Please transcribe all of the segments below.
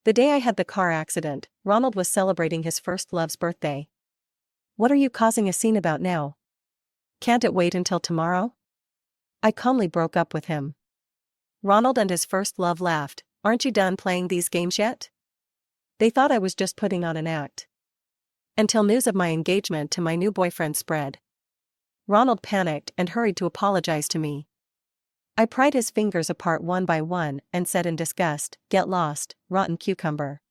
The day I had the car accident, Ronald was celebrating his first love's birthday. What are you causing a scene about now? Can't it wait until tomorrow? I calmly broke up with him. Ronald and his first love laughed. Aren't you done playing these games yet? They thought I was just putting on an act. Until news of my engagement to my new boyfriend spread. Ronald panicked and hurried to apologize to me. I pried his fingers apart one by one and said in disgust, "Get lost, rotten cucumber."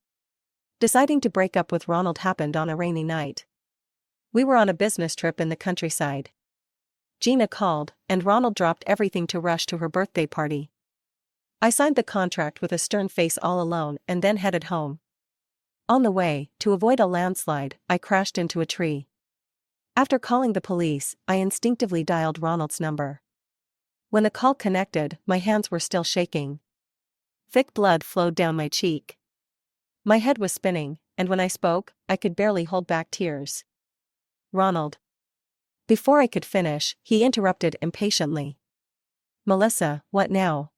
Deciding to break up with Ronald happened on a rainy night. We were on a business trip in the countryside. Gina called, and Ronald dropped everything to rush to her birthday party. I signed the contract with a stern face all alone and then headed home. On the way, to avoid a landslide, I crashed into a tree. After calling the police, I instinctively dialed Ronald's number. When the call connected, my hands were still shaking. Thick blood flowed down my cheek. My head was spinning, and when I spoke, I could barely hold back tears. "Ronald." Before I could finish, he interrupted impatiently. "Melissa, what now?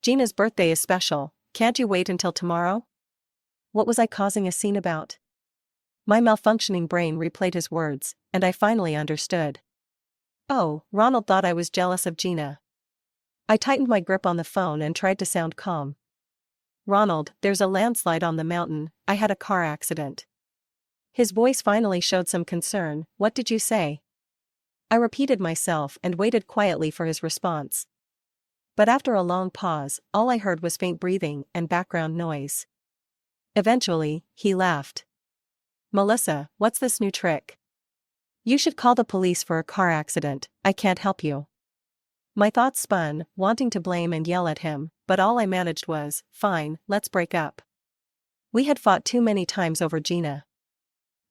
Gina's birthday is special, can't you wait until tomorrow?" What was I causing a scene about? My malfunctioning brain replayed his words, and I finally understood. Oh, Ronald thought I was jealous of Gina. I tightened my grip on the phone and tried to sound calm. "Ronald, there's a landslide on the mountain, I had a car accident." His voice finally showed some concern. "What did you say?" I repeated myself and waited quietly for his response. But after a long pause, all I heard was faint breathing and background noise. Eventually, he laughed. "Melissa, what's this new trick? You should call the police for a car accident, I can't help you." My thoughts spun, wanting to blame and yell at him, but all I managed was, "Fine, let's break up." We had fought too many times over Gina.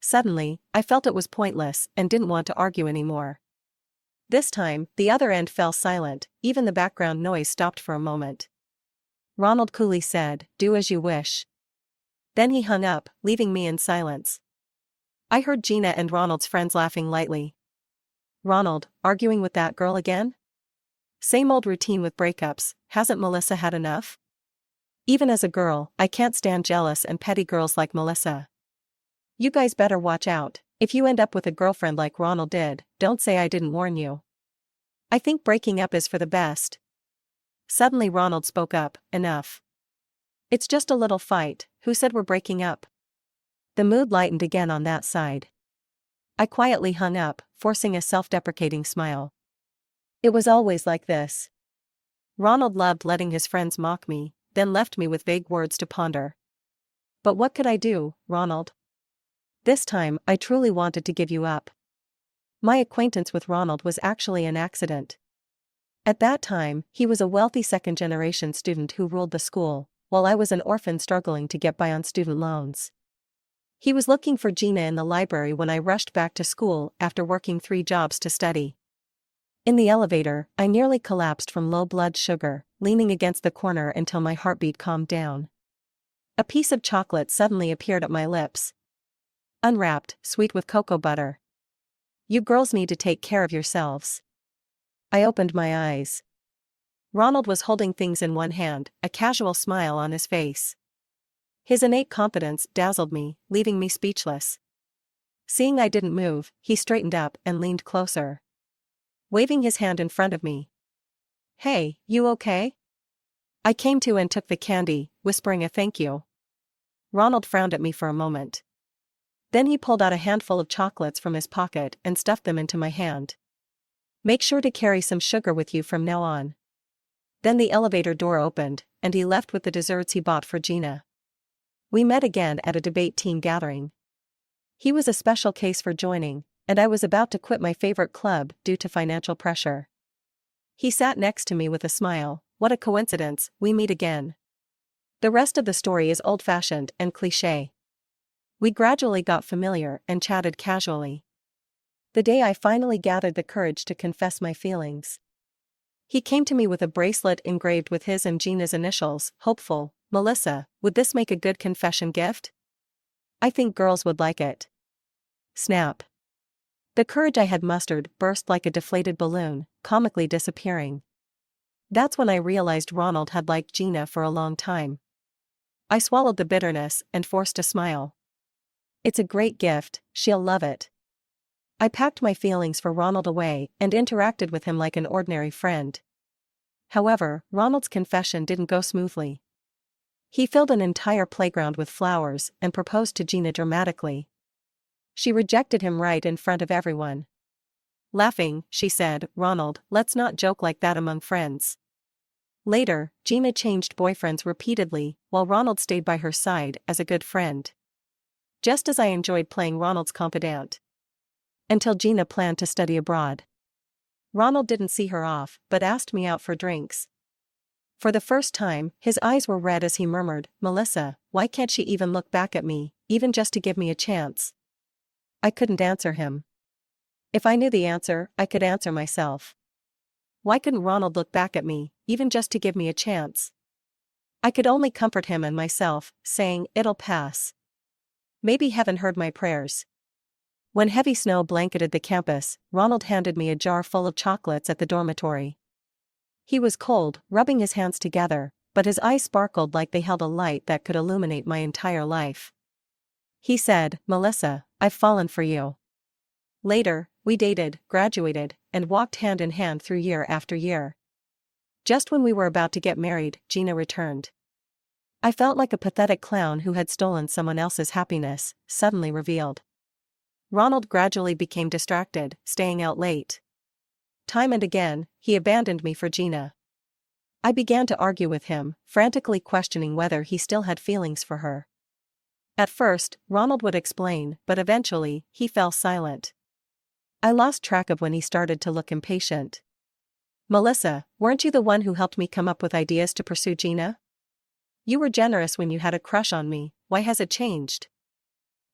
Suddenly, I felt it was pointless and didn't want to argue anymore. This time, the other end fell silent, even the background noise stopped for a moment. Ronald coolly said, "Do as you wish." Then he hung up, leaving me in silence. I heard Gina and Ronald's friends laughing lightly. "Ronald, arguing with that girl again? Same old routine with breakups, hasn't Melissa had enough? Even as a girl, I can't stand jealous and petty girls like Melissa. You guys better watch out. If you end up with a girlfriend like Ronald did, don't say I didn't warn you. I think breaking up is for the best." Suddenly Ronald spoke up, "Enough. It's just a little fight, who said we're breaking up?" The mood lightened again on that side. I quietly hung up, forcing a self-deprecating smile. It was always like this. Ronald loved letting his friends mock me, then left me with vague words to ponder. But what could I do, Ronald? This time, I truly wanted to give you up. My acquaintance with Ronald was actually an accident. At that time, he was a wealthy second-generation student who ruled the school, while I was an orphan struggling to get by on student loans. He was looking for Gina in the library when I rushed back to school after working 3 jobs to study. In the elevator, I nearly collapsed from low blood sugar, leaning against the corner until my heartbeat calmed down. A piece of chocolate suddenly appeared at my lips. Unwrapped, sweet with cocoa butter. "You girls need to take care of yourselves." I opened my eyes. Ronald was holding things in one hand, a casual smile on his face. His innate confidence dazzled me, leaving me speechless. Seeing I didn't move, he straightened up and leaned closer, waving his hand in front of me. "Hey, you okay?" I came to and took the candy, whispering a thank you. Ronald frowned at me for a moment. Then he pulled out a handful of chocolates from his pocket and stuffed them into my hand. "Make sure to carry some sugar with you from now on." Then the elevator door opened, and he left with the desserts he bought for Gina. We met again at a debate team gathering. He was a special case for joining, and I was about to quit my favorite club due to financial pressure. He sat next to me with a smile. What a coincidence, we meet again. The rest of the story is old-fashioned and cliché. We gradually got familiar and chatted casually. The day I finally gathered the courage to confess my feelings. He came to me with a bracelet engraved with his and Gina's initials, hopeful. "Melissa, would this make a good confession gift? I think girls would like it." Snap. The courage I had mustered burst like a deflated balloon, comically disappearing. That's when I realized Ronald had liked Gina for a long time. I swallowed the bitterness and forced a smile. It's a great gift, she'll love it. I packed my feelings for Ronald away and interacted with him like an ordinary friend. However, Ronald's confession didn't go smoothly. He filled an entire playground with flowers and proposed to Gina dramatically. She rejected him right in front of everyone. Laughing, she said, "Ronald, let's not joke like that among friends." Later, Gina changed boyfriends repeatedly, while Ronald stayed by her side as a good friend. Just as I enjoyed playing Ronald's confidant. Until Gina planned to study abroad. Ronald didn't see her off, but asked me out for drinks. For the first time, his eyes were red as he murmured, "Melissa, why can't she even look back at me, even just to give me a chance?" I couldn't answer him. If I knew the answer, I could answer myself. Why couldn't Ronald look back at me, even just to give me a chance? I could only comfort him and myself, saying, "It'll pass." Maybe heaven heard my prayers. When heavy snow blanketed the campus, Ronald handed me a jar full of chocolates at the dormitory. He was cold, rubbing his hands together, but his eyes sparkled like they held a light that could illuminate my entire life. He said, "Melissa, I've fallen for you." Later, we dated, graduated, and walked hand in hand through year after year. Just when we were about to get married, Gina returned. I felt like a pathetic clown who had stolen someone else's happiness, suddenly revealed. Ronald gradually became distracted, staying out late. Time and again, he abandoned me for Gina. I began to argue with him, frantically questioning whether he still had feelings for her. At first, Ronald would explain, but eventually, he fell silent. I lost track of when he started to look impatient. "Melissa, weren't you the one who helped me come up with ideas to pursue Gina? You were generous when you had a crush on me, why has it changed?"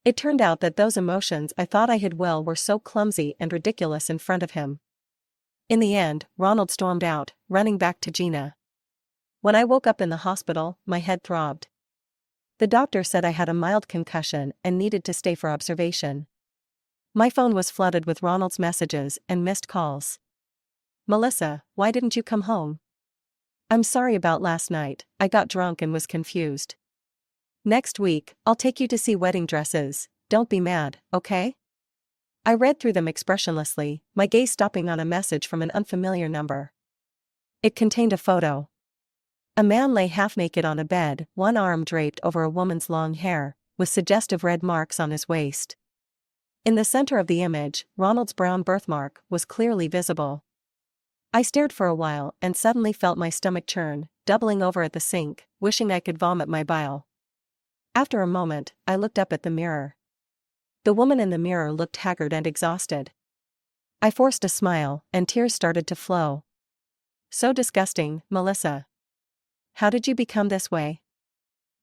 It turned out that those emotions I thought I hid well were so clumsy and ridiculous in front of him. In the end, Ronald stormed out, running back to Gina. When I woke up in the hospital, my head throbbed. The doctor said I had a mild concussion and needed to stay for observation. My phone was flooded with Ronald's messages and missed calls. "Melissa, why didn't you come home?" "I'm sorry about last night, I got drunk and was confused." "Next week, I'll take you to see wedding dresses, don't be mad, okay?" I read through them expressionlessly, my gaze stopping on a message from an unfamiliar number. It contained a photo. A man lay half-naked on a bed, one arm draped over a woman's long hair, with suggestive red marks on his waist. In the center of the image, Ronald's brown birthmark was clearly visible. I stared for a while and suddenly felt my stomach churn, doubling over at the sink, wishing I could vomit my bile. After a moment, I looked up at the mirror. The woman in the mirror looked haggard and exhausted. I forced a smile, and tears started to flow. "So disgusting, Melissa. How did you become this way?"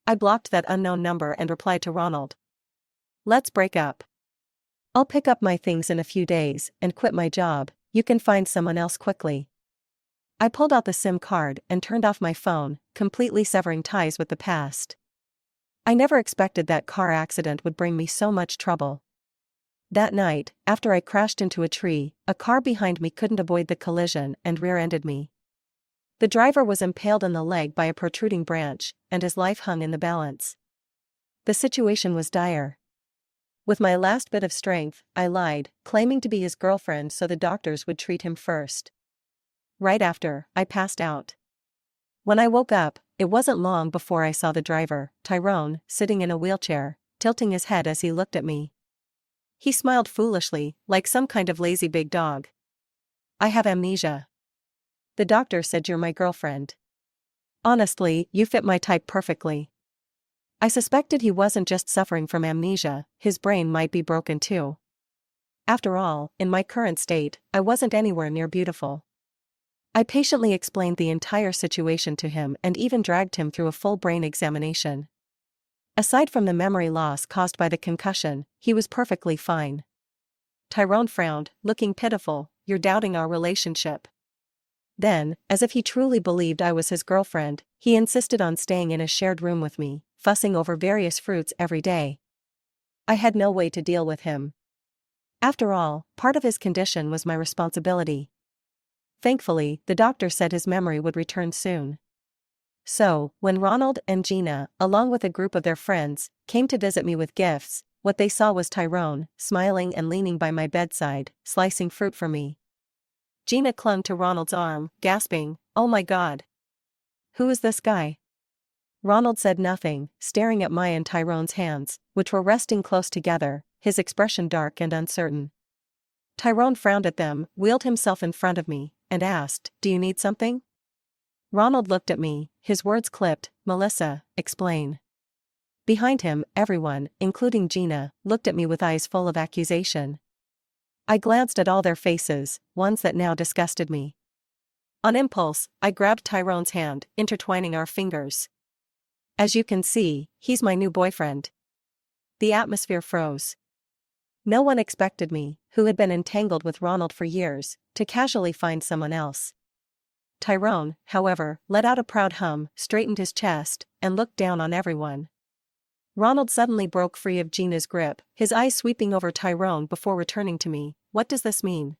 I blocked that unknown number and replied to Ronald. "Let's break up. I'll pick up my things in a few days and quit my job, you can find someone else quickly." I pulled out the SIM card and turned off my phone, completely severing ties with the past. I never expected that car accident would bring me so much trouble. That night, after I crashed into a tree, a car behind me couldn't avoid the collision and rear-ended me. The driver was impaled in the leg by a protruding branch, and his life hung in the balance. The situation was dire. With my last bit of strength, I lied, claiming to be his girlfriend so the doctors would treat him first. Right after, I passed out. When I woke up, it wasn't long before I saw the driver, Tyrone, sitting in a wheelchair, tilting his head as he looked at me. He smiled foolishly, like some kind of lazy big dog. "I have amnesia. The doctor said you're my girlfriend. Honestly, you fit my type perfectly." I suspected he wasn't just suffering from amnesia, his brain might be broken too. After all, in my current state, I wasn't anywhere near beautiful. I patiently explained the entire situation to him and even dragged him through a full brain examination. Aside from the memory loss caused by the concussion, he was perfectly fine. Tyrone frowned, looking pitiful. "You're doubting our relationship." Then, as if he truly believed I was his girlfriend, he insisted on staying in a shared room with me, fussing over various fruits every day. I had no way to deal with him. After all, part of his condition was my responsibility. Thankfully, the doctor said his memory would return soon. So, when Ronald and Gina, along with a group of their friends, came to visit me with gifts, what they saw was Tyrone, smiling and leaning by my bedside, slicing fruit for me. Gina clung to Ronald's arm, gasping, "Oh my God. Who is this guy?" Ronald said nothing, staring at my and Tyrone's hands, which were resting close together, his expression dark and uncertain. Tyrone frowned at them, wheeled himself in front of me, and asked, "Do you need something?" Ronald looked at me, his words clipped. "Melissa, explain." Behind him, everyone, including Gina, looked at me with eyes full of accusation. I glanced at all their faces, ones that now disgusted me. On impulse, I grabbed Tyrone's hand, intertwining our fingers. "As you can see, he's my new boyfriend." The atmosphere froze. No one expected me, who had been entangled with Ronald for years, to casually find someone else. Tyrone, however, let out a proud hum, straightened his chest, and looked down on everyone. Ronald suddenly broke free of Gina's grip, his eyes sweeping over Tyrone before returning to me. "What does this mean?"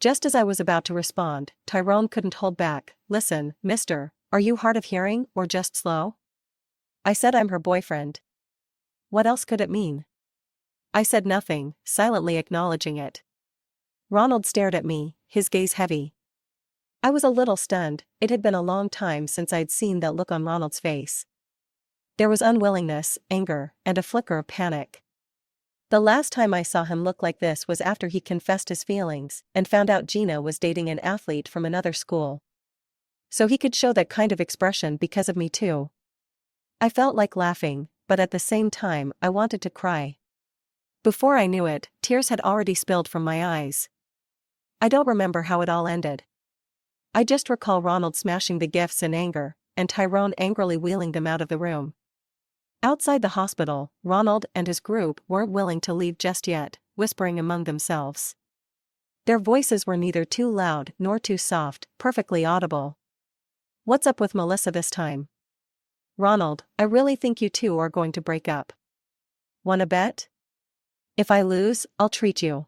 Just as I was about to respond, Tyrone couldn't hold back. "Listen, mister, are you hard of hearing or just slow?" I said I'm her boyfriend. What else could it mean? I said nothing, silently acknowledging it. Ronald stared at me, his gaze heavy. I was a little stunned, it had been a long time since I'd seen that look on Ronald's face. There was unwillingness, anger, and a flicker of panic. The last time I saw him look like this was after he confessed his feelings and found out Gina was dating an athlete from another school. So he could show that kind of expression because of me too. I felt like laughing, but at the same time I wanted to cry. Before I knew it, tears had already spilled from my eyes. I don't remember how it all ended. I just recall Ronald smashing the gifts in anger, and Tyrone angrily wheeling them out of the room. Outside the hospital, Ronald and his group weren't willing to leave just yet, whispering among themselves. Their voices were neither too loud nor too soft, perfectly audible. "What's up with Melissa this time? Ronald, I really think you two are going to break up. Wanna bet? If I lose, I'll treat you."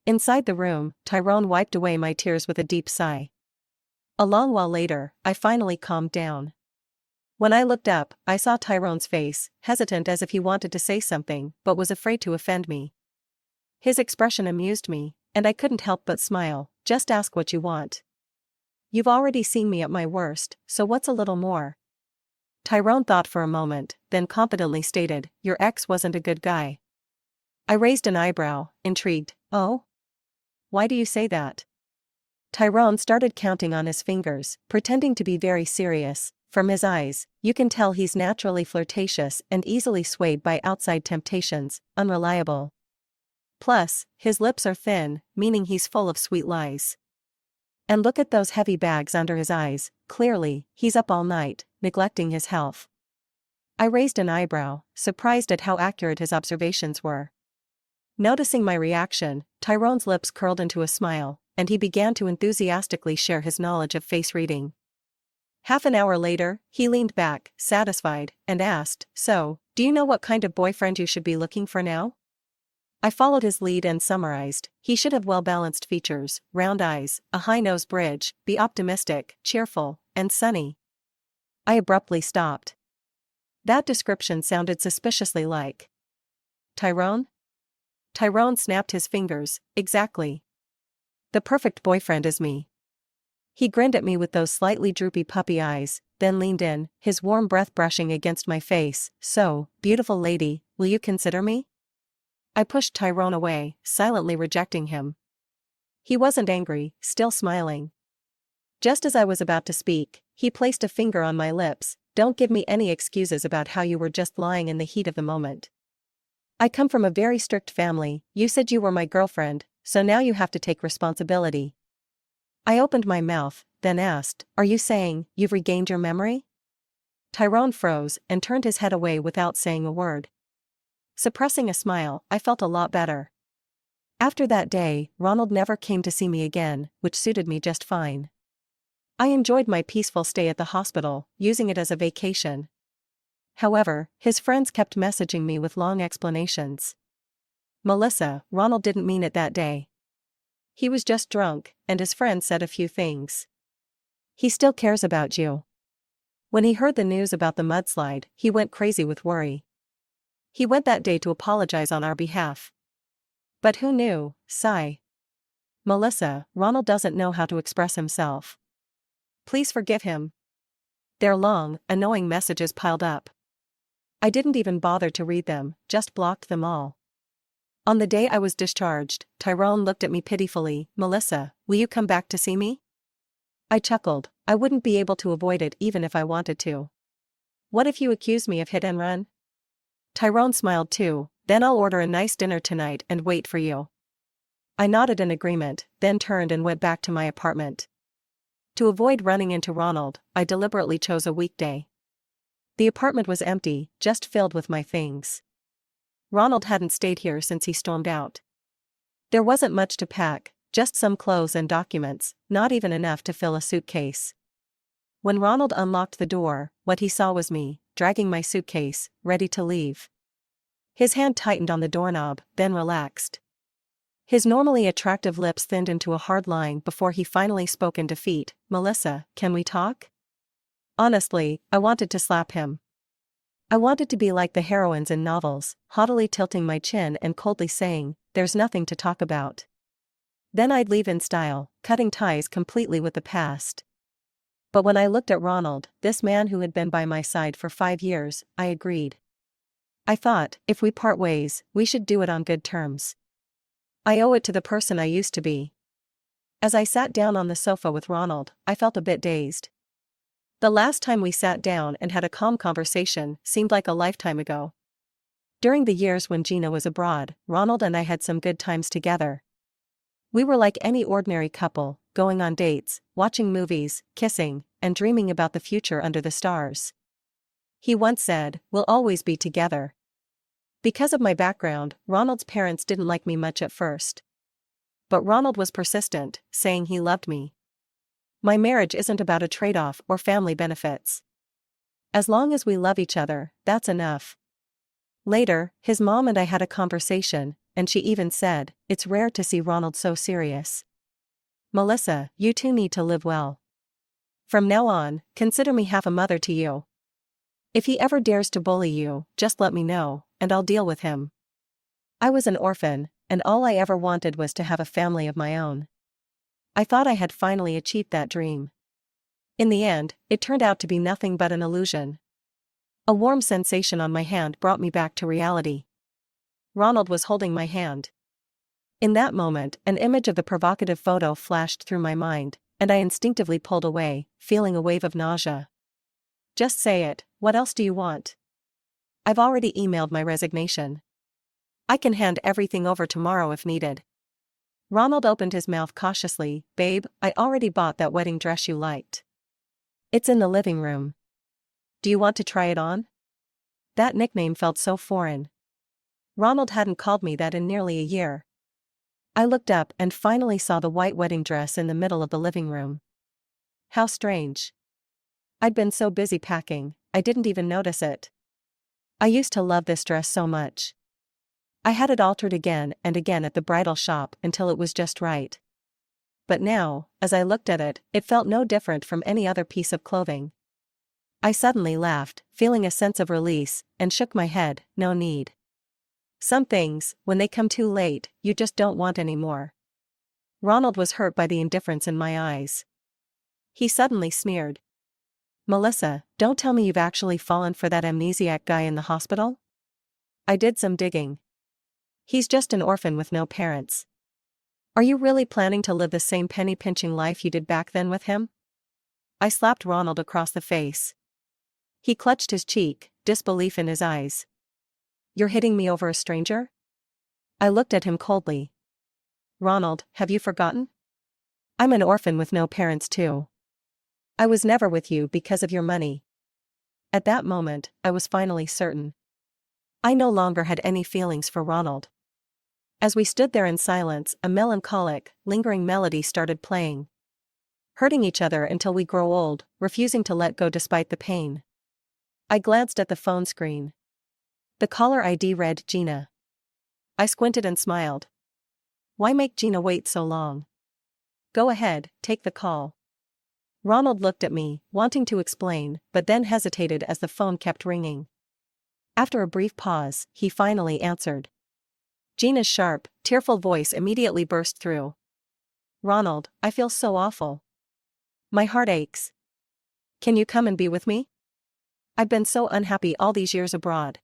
Inside the room, Tyrone wiped away my tears with a deep sigh. A long while later, I finally calmed down. When I looked up, I saw Tyrone's face, hesitant as if he wanted to say something but was afraid to offend me. His expression amused me, and I couldn't help but smile. "Just ask what you want. You've already seen me at my worst, so what's a little more?" Tyrone thought for a moment, then confidently stated, "Your ex wasn't a good guy." I raised an eyebrow, intrigued. "Oh? Why do you say that?" Tyrone started counting on his fingers, pretending to be very serious. "From his eyes, you can tell he's naturally flirtatious and easily swayed by outside temptations, unreliable. Plus, his lips are thin, meaning he's full of sweet lies. And look at those heavy bags under his eyes, clearly, he's up all night, neglecting his health." I raised an eyebrow, surprised at how accurate his observations were. Noticing my reaction, Tyrone's lips curled into a smile, and he began to enthusiastically share his knowledge of face reading. Half an hour later, he leaned back, satisfied, and asked, "So, do you know what kind of boyfriend you should be looking for now?" I followed his lead and summarized, "He should have well-balanced features, round eyes, a high-nose bridge, be optimistic, cheerful, and sunny." I abruptly stopped. That description sounded suspiciously like Tyrone? Tyrone snapped his fingers. "Exactly. The perfect boyfriend is me." He grinned at me with those slightly droopy puppy eyes, then leaned in, his warm breath brushing against my face. "So, beautiful lady, will you consider me?" I pushed Tyrone away, silently rejecting him. He wasn't angry, still smiling. Just as I was about to speak, he placed a finger on my lips. "Don't give me any excuses about how you were just lying in the heat of the moment. I come from a very strict family, you said you were my girlfriend, so now you have to take responsibility." I opened my mouth, then asked, "Are you saying you've regained your memory?" Tyrone froze and turned his head away without saying a word. Suppressing a smile, I felt a lot better. After that day, Ronald never came to see me again, which suited me just fine. I enjoyed my peaceful stay at the hospital, using it as a vacation. However, his friends kept messaging me with long explanations. "Melissa, Ronald didn't mean it that day. He was just drunk, and his friend said a few things. He still cares about you." When he heard the news about the mudslide, he went crazy with worry. He went that day to apologize on our behalf. But who knew? Sigh. Melissa, Ronald doesn't know how to express himself. Please forgive him. Their long, annoying messages piled up. I didn't even bother to read them, just blocked them all. On the day I was discharged, Tyrone looked at me pitifully. Melissa, will you come back to see me? I chuckled. I wouldn't be able to avoid it even if I wanted to. What if you accuse me of hit and run? Tyrone smiled too. Then I'll order a nice dinner tonight and wait for you. I nodded in agreement, then turned and went back to my apartment. To avoid running into Ronald, I deliberately chose a weekday. The apartment was empty, just filled with my things. Ronald hadn't stayed here since he stormed out. There wasn't much to pack, just some clothes and documents, not even enough to fill a suitcase. When Ronald unlocked the door, what he saw was me, dragging my suitcase, ready to leave. His hand tightened on the doorknob, then relaxed. His normally attractive lips thinned into a hard line before he finally spoke in defeat. Melissa, can we talk? Honestly, I wanted to slap him. I wanted to be like the heroines in novels, haughtily tilting my chin and coldly saying, there's nothing to talk about. Then I'd leave in style, cutting ties completely with the past. But when I looked at Ronald, this man who had been by my side for 5 years, I agreed. I thought, if we part ways, we should do it on good terms. I owe it to the person I used to be. As I sat down on the sofa with Ronald, I felt a bit dazed. The last time we sat down and had a calm conversation seemed like a lifetime ago. During the years when Gina was abroad, Ronald and I had some good times together. We were like any ordinary couple, going on dates, watching movies, kissing, and dreaming about the future under the stars. He once said, "We'll always be together." Because of my background, Ronald's parents didn't like me much at first. But Ronald was persistent, saying he loved me. My marriage isn't about a trade-off or family benefits. As long as we love each other, that's enough. Later, his mom and I had a conversation, and she even said, it's rare to see Ronald so serious. Melissa, you two need to live well. From now on, consider me half a mother to you. If he ever dares to bully you, just let me know, and I'll deal with him. I was an orphan, and all I ever wanted was to have a family of my own. I thought I had finally achieved that dream. In the end, it turned out to be nothing but an illusion. A warm sensation on my hand brought me back to reality. Ronald was holding my hand. In that moment, an image of the provocative photo flashed through my mind, and I instinctively pulled away, feeling a wave of nausea. Just say it, what else do you want? I've already emailed my resignation. I can hand everything over tomorrow if needed. Ronald opened his mouth cautiously. Babe, I already bought that wedding dress you liked. It's in the living room. Do you want to try it on? That nickname felt so foreign. Ronald hadn't called me that in nearly a year. I looked up and finally saw the white wedding dress in the middle of the living room. How strange. I'd been so busy packing, I didn't even notice it. I used to love this dress so much. I had it altered again and again at the bridal shop until it was just right. But now, as I looked at it, it felt no different from any other piece of clothing. I suddenly laughed, feeling a sense of release, and shook my head. No need. Some things, when they come too late, you just don't want anymore. Ronald was hurt by the indifference in my eyes. He suddenly sneered. Melissa, don't tell me you've actually fallen for that amnesiac guy in the hospital? I did some digging. He's just an orphan with no parents. Are you really planning to live the same penny-pinching life you did back then with him? I slapped Ronald across the face. He clutched his cheek, disbelief in his eyes. You're hitting me over a stranger? I looked at him coldly. Ronald, have you forgotten? I'm an orphan with no parents too. I was never with you because of your money. At that moment, I was finally certain. I no longer had any feelings for Ronald. As we stood there in silence, a melancholic, lingering melody started playing. Hurting each other until we grow old, refusing to let go despite the pain. I glanced at the phone screen. The caller ID read Gina. I squinted and smiled. Why make Gina wait so long? Go ahead, take the call. Ronald looked at me, wanting to explain, but then hesitated as the phone kept ringing. After a brief pause, he finally answered. Gina's sharp, tearful voice immediately burst through. Ronald, I feel so awful. My heart aches. Can you come and be with me? I've been so unhappy all these years abroad.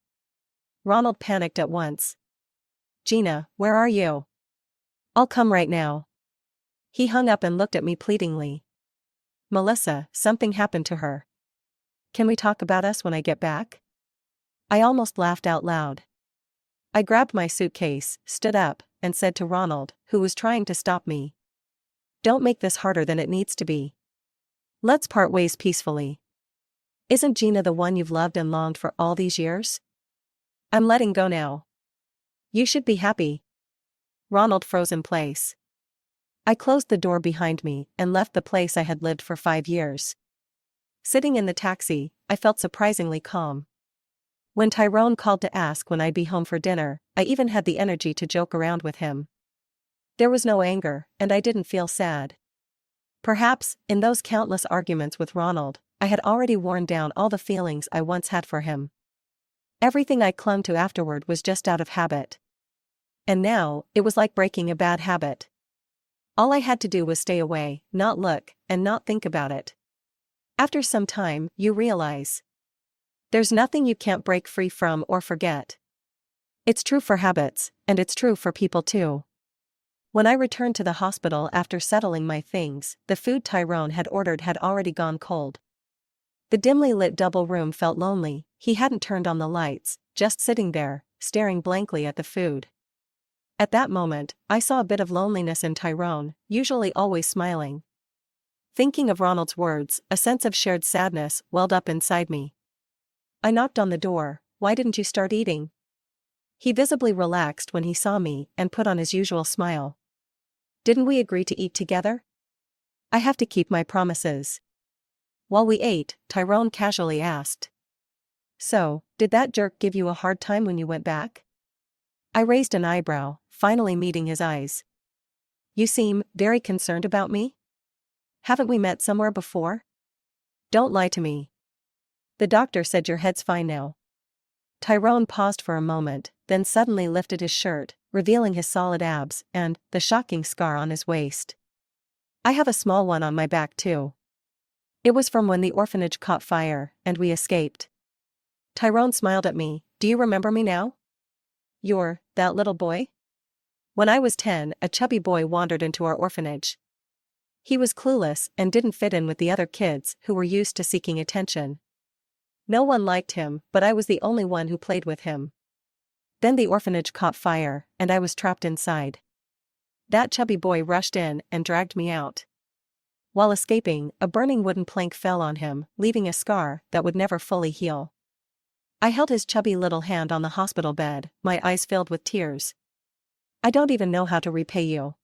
Ronald panicked at once. Gina, where are you? I'll come right now. He hung up and looked at me pleadingly. Melissa, something happened to her. Can we talk about us when I get back? I almost laughed out loud. I grabbed my suitcase, stood up, and said to Ronald, who was trying to stop me. Don't make this harder than it needs to be. Let's part ways peacefully. Isn't Gina the one you've loved and longed for all these years? I'm letting go now. You should be happy. Ronald froze in place. I closed the door behind me and left the place I had lived for 5 years. Sitting in the taxi, I felt surprisingly calm. When Tyrone called to ask when I'd be home for dinner, I even had the energy to joke around with him. There was no anger, and I didn't feel sad. Perhaps, in those countless arguments with Ronald, I had already worn down all the feelings I once had for him. Everything I clung to afterward was just out of habit. And now, it was like breaking a bad habit. All I had to do was stay away, not look, and not think about it. After some time, you realize. There's nothing you can't break free from or forget. It's true for habits, and it's true for people too. When I returned to the hospital after settling my things, the food Tyrone had ordered had already gone cold. The dimly lit double room felt lonely. He hadn't turned on the lights, just sitting there, staring blankly at the food. At that moment, I saw a bit of loneliness in Tyrone, usually always smiling. Thinking of Ronald's words, a sense of shared sadness welled up inside me. I knocked on the door. Why didn't you start eating? He visibly relaxed when he saw me and put on his usual smile. Didn't we agree to eat together? I have to keep my promises. While we ate, Tyrone casually asked. So, did that jerk give you a hard time when you went back? I raised an eyebrow, finally meeting his eyes. You seem very concerned about me? Haven't we met somewhere before? Don't lie to me. The doctor said your head's fine now. Tyrone paused for a moment, then suddenly lifted his shirt, revealing his solid abs and the shocking scar on his waist. I have a small one on my back too. It was from when the orphanage caught fire, and we escaped. Tyrone smiled at me. Do you remember me now? You're that little boy? When I was 10, a chubby boy wandered into our orphanage. He was clueless and didn't fit in with the other kids who were used to seeking attention. No one liked him, but I was the only one who played with him. Then the orphanage caught fire, and I was trapped inside. That chubby boy rushed in and dragged me out. While escaping, a burning wooden plank fell on him, leaving a scar that would never fully heal. I held his chubby little hand on the hospital bed, my eyes filled with tears. I don't even know how to repay you.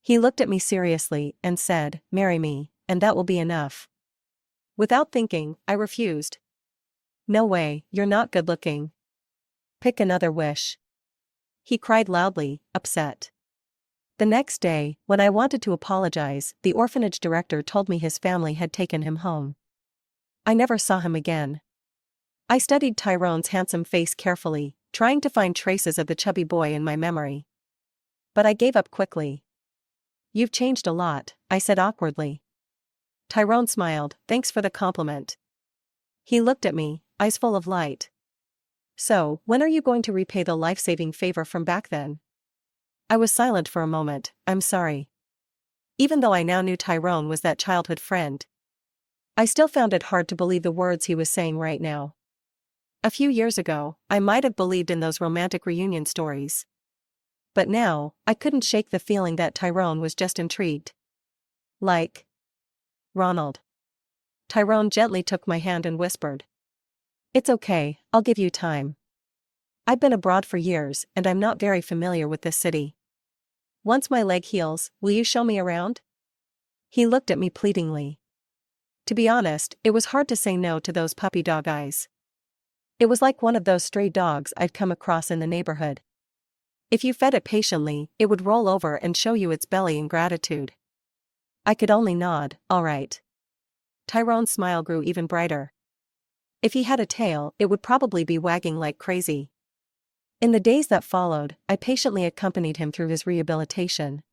He looked at me seriously and said, marry me, and that will be enough. Without thinking, I refused. No way, you're not good looking. Pick another wish. He cried loudly, upset. The next day, when I wanted to apologize, the orphanage director told me his family had taken him home. I never saw him again. I studied Tyrone's handsome face carefully, trying to find traces of the chubby boy in my memory. But I gave up quickly. You've changed a lot, I said awkwardly. Tyrone smiled, thanks for the compliment. He looked at me, eyes full of light. So, when are you going to repay the life-saving favor from back then? I was silent for a moment. I'm sorry. Even though I now knew Tyrone was that childhood friend, I still found it hard to believe the words he was saying right now. A few years ago, I might have believed in those romantic reunion stories. But now, I couldn't shake the feeling that Tyrone was just intrigued. Like Ronald. Tyrone gently took my hand and whispered. It's okay, I'll give you time. I've been abroad for years and I'm not very familiar with this city. Once my leg heals, will you show me around? He looked at me pleadingly. To be honest, it was hard to say no to those puppy dog eyes. It was like one of those stray dogs I'd come across in the neighborhood. If you fed it patiently, it would roll over and show you its belly in gratitude. I could only nod, all right. Tyrone's smile grew even brighter. If he had a tail, it would probably be wagging like crazy. In the days that followed, I patiently accompanied him through his rehabilitation.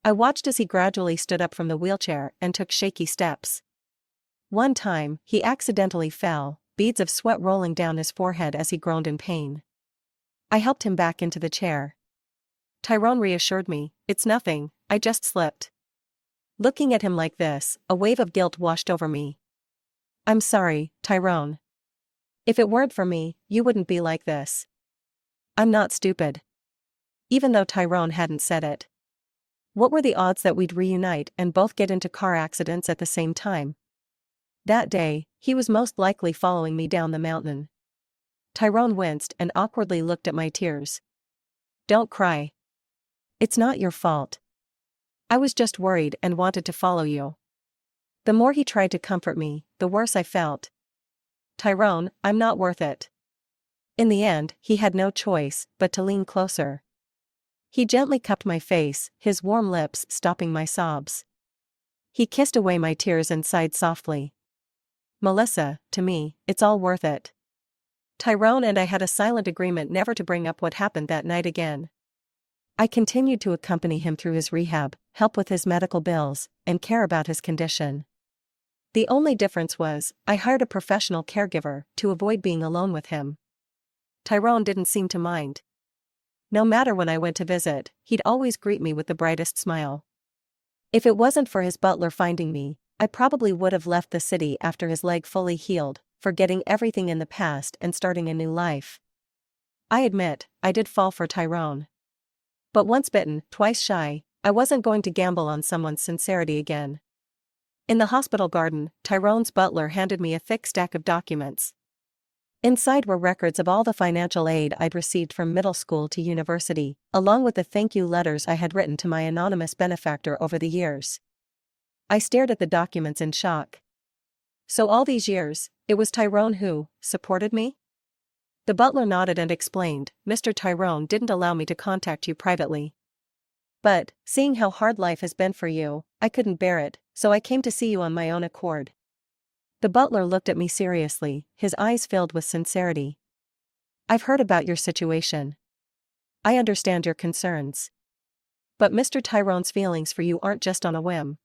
I watched as he gradually stood up from the wheelchair and took shaky steps. One time, he accidentally fell, beads of sweat rolling down his forehead as he groaned in pain. I helped him back into the chair. Tyrone reassured me, "It's nothing, I just slipped." Looking at him like this, a wave of guilt washed over me. "I'm sorry, Tyrone. If it weren't for me, you wouldn't be like this." I'm not stupid. Even though Tyrone hadn't said it. What were the odds that we'd reunite and both get into car accidents at the same time? That day, he was most likely following me down the mountain. Tyrone winced and awkwardly looked at my tears. "Don't cry. It's not your fault. I was just worried and wanted to follow you." The more he tried to comfort me, the worse I felt. "Tyrone, I'm not worth it." In the end, he had no choice but to lean closer. He gently cupped my face, his warm lips stopping my sobs. He kissed away my tears and sighed softly. "Melissa, to me, it's all worth it." Tyrone and I had a silent agreement never to bring up what happened that night again. I continued to accompany him through his rehab, help with his medical bills, and care about his condition. The only difference was, I hired a professional caregiver to avoid being alone with him. Tyrone didn't seem to mind. No matter when I went to visit, he'd always greet me with the brightest smile. If it wasn't for his butler finding me, I probably would have left the city after his leg fully healed, forgetting everything in the past and starting a new life. I admit, I did fall for Tyrone. But once bitten, twice shy, I wasn't going to gamble on someone's sincerity again. In the hospital garden, Tyrone's butler handed me a thick stack of documents. Inside were records of all the financial aid I'd received from middle school to university, along with the thank you letters I had written to my anonymous benefactor over the years. I stared at the documents in shock. So all these years, it was Tyrone who supported me? The butler nodded and explained, "Mr. Tyrone didn't allow me to contact you privately. But, seeing how hard life has been for you, I couldn't bear it, so I came to see you on my own accord." The butler looked at me seriously, his eyes filled with sincerity. "I've heard about your situation. I understand your concerns. But Mr. Tyrone's feelings for you aren't just on a whim.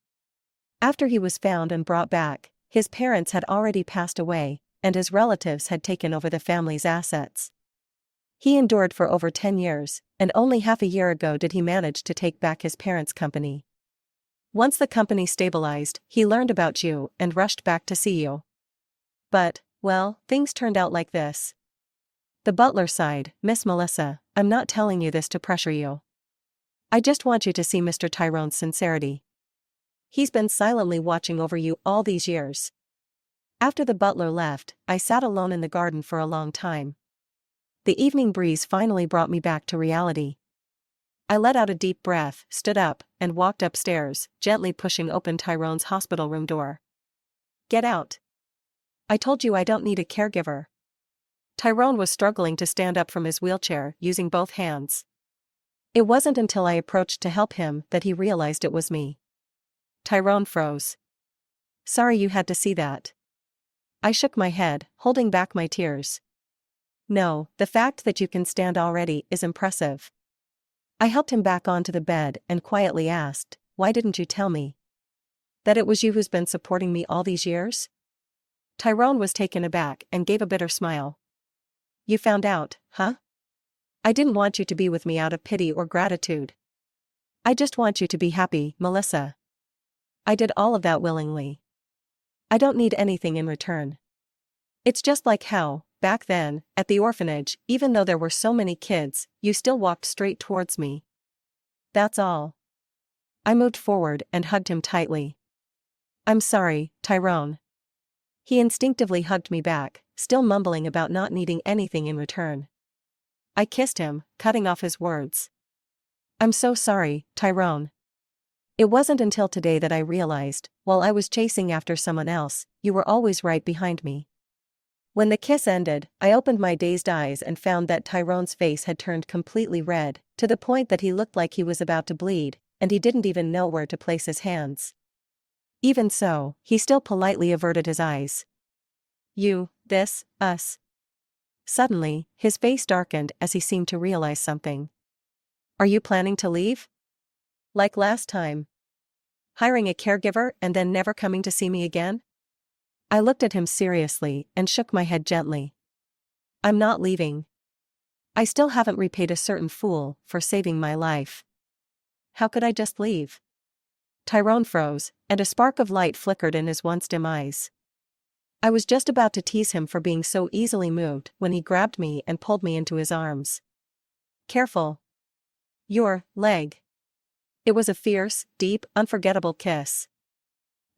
After he was found and brought back, his parents had already passed away, and his relatives had taken over the family's assets. He endured for over 10 years, and only half a year ago did he manage to take back his parents' company. Once the company stabilized, he learned about you and rushed back to see you. But, well, things turned out like this." The butler sighed, "Miss Melissa, I'm not telling you this to pressure you. I just want you to see Mr. Tyrone's sincerity. He's been silently watching over you all these years." After the butler left, I sat alone in the garden for a long time. The evening breeze finally brought me back to reality. I let out a deep breath, stood up, and walked upstairs, gently pushing open Tyrone's hospital room door. "Get out. I told you I don't need a caregiver." Tyrone was struggling to stand up from his wheelchair, using both hands. It wasn't until I approached to help him that he realized it was me. Tyrone froze. "Sorry you had to see that." I shook my head, holding back my tears. "No, the fact that you can stand already is impressive." I helped him back onto the bed and quietly asked, "Why didn't you tell me? That it was you who's been supporting me all these years?" Tyrone was taken aback and gave a bitter smile. "You found out, huh? I didn't want you to be with me out of pity or gratitude. I just want you to be happy, Melissa. I did all of that willingly. I don't need anything in return. It's just like how, back then, at the orphanage, even though there were so many kids, you still walked straight towards me. That's all." I moved forward and hugged him tightly. "I'm sorry, Tyrone." He instinctively hugged me back, still mumbling about not needing anything in return. I kissed him, cutting off his words. "I'm so sorry, Tyrone. It wasn't until today that I realized, while I was chasing after someone else, you were always right behind me." When the kiss ended, I opened my dazed eyes and found that Tyrone's face had turned completely red, to the point that he looked like he was about to bleed, and he didn't even know where to place his hands. Even so, he still politely averted his eyes. You, this, us. Suddenly, his face darkened as he seemed to realize something. Are you planning to leave? Like last time? Hiring a caregiver and then never coming to see me again? I looked at him seriously and shook my head gently. I'm not leaving. I still haven't repaid a certain fool for saving my life. How could I just leave? Tyrone froze, and a spark of light flickered in his once dim eyes. I was just about to tease him for being so easily moved when he grabbed me and pulled me into his arms. Careful. Your leg. It was a fierce, deep, unforgettable kiss.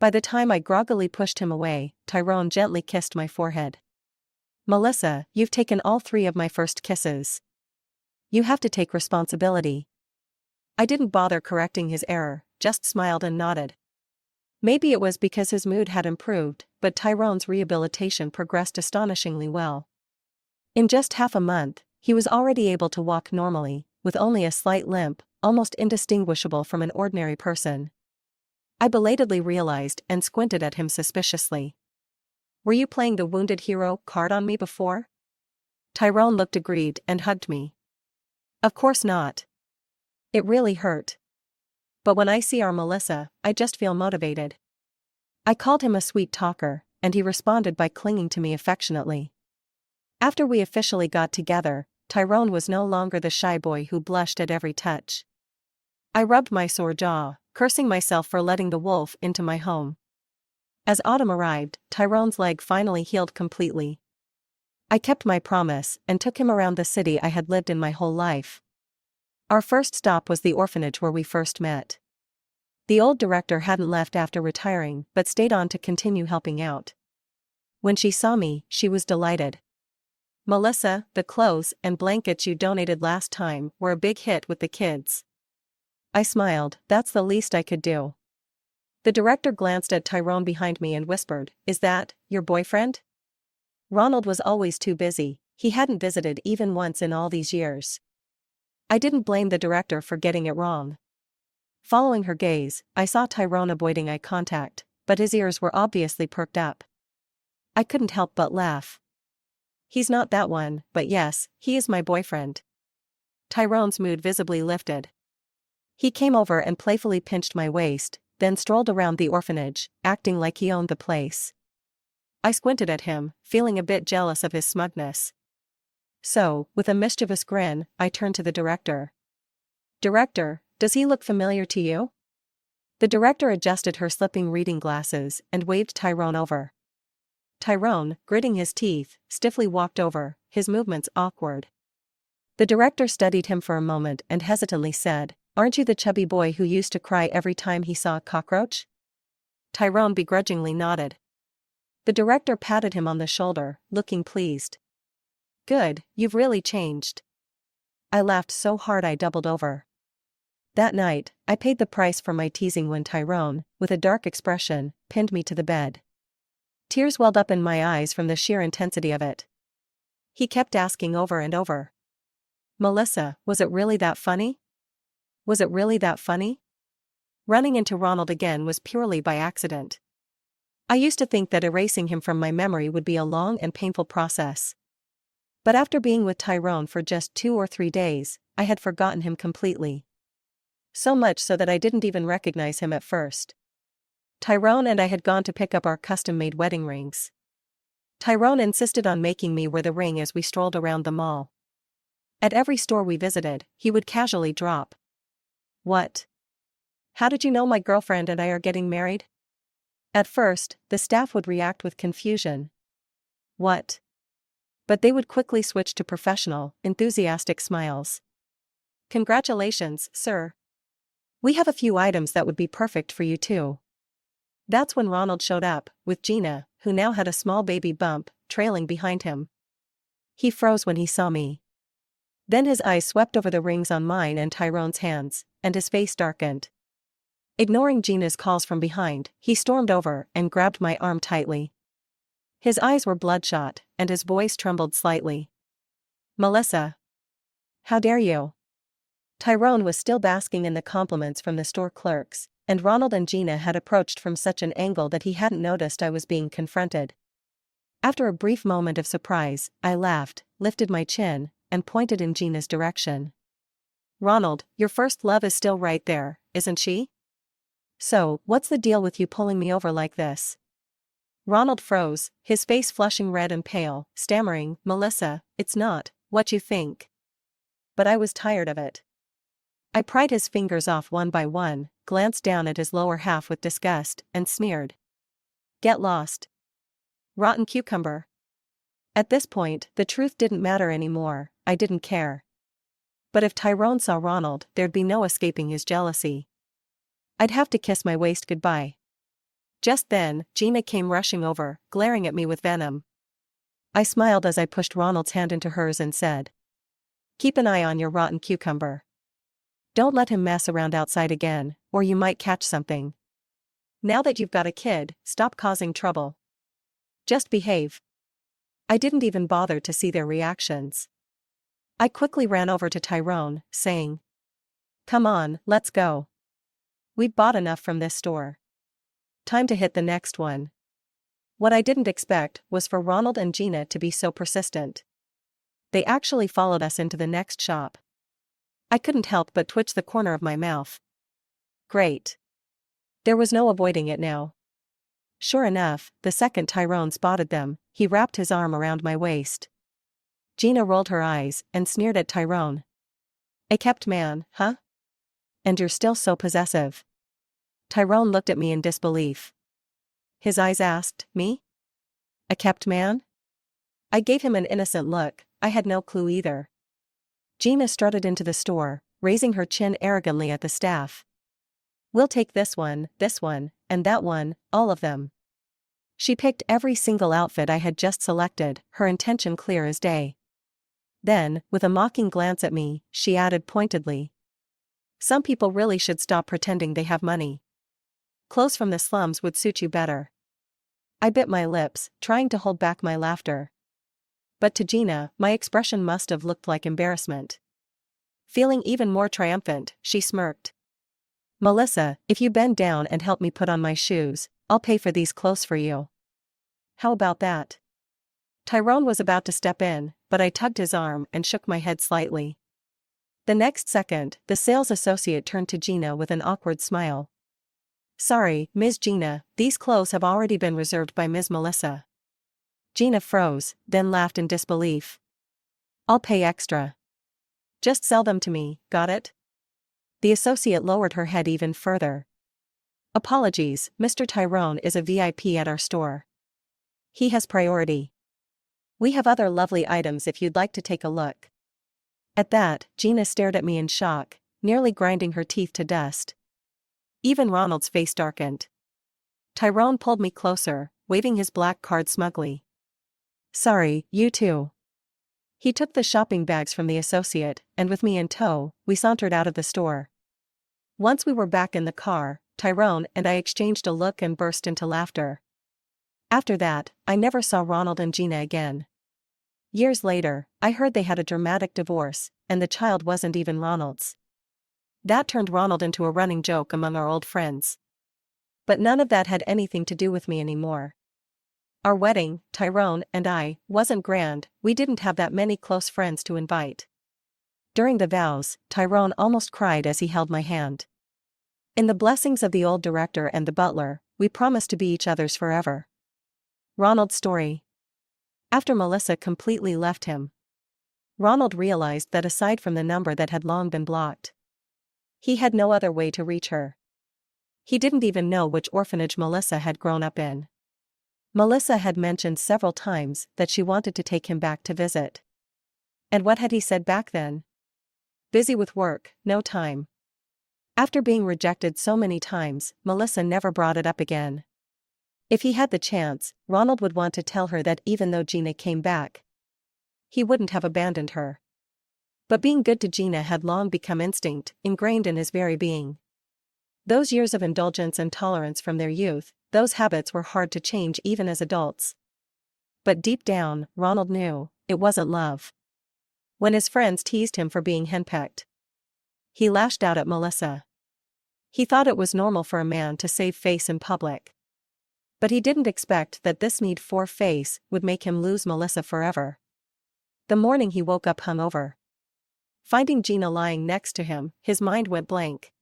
By the time I groggily pushed him away, Tyrone gently kissed my forehead. Melissa, you've taken all 3 of my first kisses. You have to take responsibility. I didn't bother correcting his error, just smiled and nodded. Maybe it was because his mood had improved, but Tyrone's rehabilitation progressed astonishingly well. In just half a month, he was already able to walk normally, with only a slight limp, almost indistinguishable from an ordinary person. I belatedly realized and squinted at him suspiciously. Were you playing the wounded hero card on me before? Tyrone looked aggrieved and hugged me. Of course not. It really hurt. But when I see our Melissa, I just feel motivated. I called him a sweet talker, and he responded by clinging to me affectionately. After we officially got together, Tyrone was no longer the shy boy who blushed at every touch. I rubbed my sore jaw, cursing myself for letting the wolf into my home. As autumn arrived, Tyrone's leg finally healed completely. I kept my promise and took him around the city I had lived in my whole life. Our first stop was the orphanage where we first met. The old director hadn't left after retiring but stayed on to continue helping out. When she saw me, she was delighted. Melissa, the clothes and blankets you donated last time were a big hit with the kids. I smiled, that's the least I could do. The director glanced at Tyrone behind me and whispered, Is that your boyfriend? Ronald was always too busy, he hadn't visited even once in all these years. I didn't blame the director for getting it wrong. Following her gaze, I saw Tyrone avoiding eye contact, but his ears were obviously perked up. I couldn't help but laugh. He's not that one, but yes, he is my boyfriend. Tyrone's mood visibly lifted. He came over and playfully pinched my waist, then strolled around the orphanage, acting like he owned the place. I squinted at him, feeling a bit jealous of his smugness. So, with a mischievous grin, I turned to the director. Director, does he look familiar to you? The director adjusted her slipping reading glasses and waved Tyrone over. Tyrone, gritting his teeth, stiffly walked over, his movements awkward. The director studied him for a moment and hesitantly said, Aren't you the chubby boy who used to cry every time he saw a cockroach? Tyrone begrudgingly nodded. The director patted him on the shoulder, looking pleased. Good, you've really changed. I laughed so hard I doubled over. That night, I paid the price for my teasing when Tyrone, with a dark expression, pinned me to the bed. Tears welled up in my eyes from the sheer intensity of it. He kept asking over and over. Melissa, was it really that funny? Was it really that funny? Running into Ronald again was purely by accident. I used to think that erasing him from my memory would be a long and painful process. But after being with Tyrone for just 2 or 3 days, I had forgotten him completely. So much so that I didn't even recognize him at first. Tyrone and I had gone to pick up our custom-made wedding rings. Tyrone insisted on making me wear the ring as we strolled around the mall. At every store we visited, he would casually drop. What? How did you know my girlfriend and I are getting married? At first, the staff would react with confusion. What? But they would quickly switch to professional, enthusiastic smiles. Congratulations, sir. We have a few items that would be perfect for you too. That's when Ronald showed up, with Gina, who now had a small baby bump, trailing behind him. He froze when he saw me. Then his eyes swept over the rings on mine and Tyrone's hands, and his face darkened. Ignoring Gina's calls from behind, he stormed over and grabbed my arm tightly. His eyes were bloodshot, and his voice trembled slightly. Melissa. How dare you? Tyrone was still basking in the compliments from the store clerks, and Ronald and Gina had approached from such an angle that he hadn't noticed I was being confronted. After a brief moment of surprise, I laughed, lifted my chin, and pointed in Gina's direction. "Ronald, your first love is still right there, isn't she? So, what's the deal with you pulling me over like this?" Ronald froze, his face flushing red and pale, stammering, "Melissa, it's not what you think." But I was tired of it. I pried his fingers off one by one, glanced down at his lower half with disgust, and sneered. "Get lost. Rotten cucumber." At this point, the truth didn't matter anymore, I didn't care. But if Tyrone saw Ronald, there'd be no escaping his jealousy. I'd have to kiss my waist goodbye. Just then, Gina came rushing over, glaring at me with venom. I smiled as I pushed Ronald's hand into hers and said, "Keep an eye on your rotten cucumber. Don't let him mess around outside again, or you might catch something. Now that you've got a kid, stop causing trouble. Just behave." I didn't even bother to see their reactions. I quickly ran over to Tyrone, saying, "Come on, let's go. We've bought enough from this store. Time to hit the next one." What I didn't expect was for Ronald and Gina to be so persistent. They actually followed us into the next shop. I couldn't help but twitch the corner of my mouth. Great. There was no avoiding it now. Sure enough, the second Tyrone spotted them, he wrapped his arm around my waist. Gina rolled her eyes and sneered at Tyrone. "A kept man, huh? And you're still so possessive." Tyrone looked at me in disbelief. His eyes asked, "Me? A kept man?" I gave him an innocent look, I had no clue either. Gina strutted into the store, raising her chin arrogantly at the staff. "We'll take this one, and that one, all of them." She picked every single outfit I had just selected, her intention clear as day. Then, with a mocking glance at me, she added pointedly, "Some people really should stop pretending they have money. Clothes from the slums would suit you better." I bit my lips, trying to hold back my laughter. But to Gina, my expression must have looked like embarrassment. Feeling even more triumphant, she smirked. "Melissa, if you bend down and help me put on my shoes, I'll pay for these clothes for you. How about that?" Tyrone was about to step in, but I tugged his arm and shook my head slightly. The next second, the sales associate turned to Gina with an awkward smile. "Sorry, Ms. Gina, these clothes have already been reserved by Ms. Melissa." Gina froze, then laughed in disbelief. "I'll pay extra. Just sell them to me, got it?" The associate lowered her head even further. "Apologies, Mr. Tyrone is a VIP at our store. He has priority. We have other lovely items if you'd like to take a look." At that, Gina stared at me in shock, nearly grinding her teeth to dust. Even Ronald's face darkened. Tyrone pulled me closer, waving his black card smugly. "Sorry, you too." He took the shopping bags from the associate, and with me in tow, we sauntered out of the store. Once we were back in the car, Tyrone and I exchanged a look and burst into laughter. After that, I never saw Ronald and Gina again. Years later, I heard they had a dramatic divorce, and the child wasn't even Ronald's. That turned Ronald into a running joke among our old friends. But none of that had anything to do with me anymore. Our wedding, Tyrone and I, wasn't grand, we didn't have that many close friends to invite. During the vows, Tyrone almost cried as he held my hand. In the blessings of the old director and the butler, we promised to be each other's forever. Ronald's story. After Melissa completely left him, Ronald realized that aside from the number that had long been blocked, he had no other way to reach her. He didn't even know which orphanage Melissa had grown up in. Melissa had mentioned several times that she wanted to take him back to visit. And what had he said back then? Busy with work, no time. After being rejected so many times, Melissa never brought it up again. If he had the chance, Ronald would want to tell her that even though Gina came back, he wouldn't have abandoned her. But being good to Gina had long become instinct, ingrained in his very being. Those years of indulgence and tolerance from their youth, those habits were hard to change even as adults. But deep down, Ronald knew, it wasn't love. When his friends teased him for being henpecked, he lashed out at Melissa. He thought it was normal for a man to save face in public. But he didn't expect that this need for face would make him lose Melissa forever. The morning he woke up hungover. Finding Gina lying next to him, his mind went blank.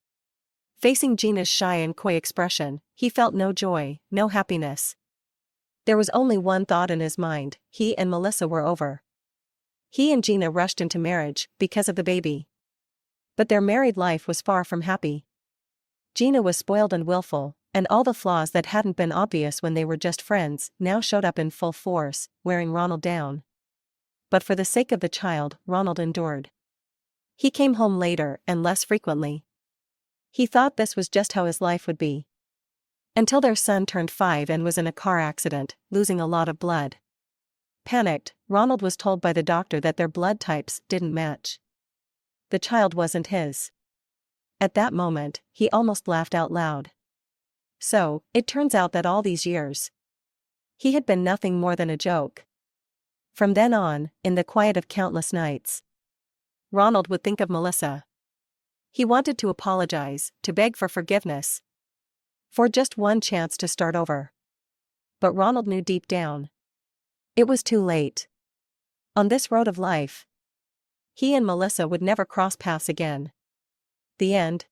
Facing Gina's shy and coy expression, he felt no joy, no happiness. There was only one thought in his mind: he and Melissa were over. He and Gina rushed into marriage because of the baby. But their married life was far from happy. Gina was spoiled and willful, and all the flaws that hadn't been obvious when they were just friends now showed up in full force, wearing Ronald down. But for the sake of the child, Ronald endured. He came home later and less frequently. He thought this was just how his life would be. Until their son turned 5 and was in a car accident, losing a lot of blood. Panicked, Ronald was told by the doctor that their blood types didn't match. The child wasn't his. At that moment, he almost laughed out loud. So, it turns out that all these years, he had been nothing more than a joke. From then on, in the quiet of countless nights, Ronald would think of Melissa. He wanted to apologize, to beg for forgiveness. For just one chance to start over. But Ronald knew deep down, it was too late. On this road of life, he and Melissa would never cross paths again. The end.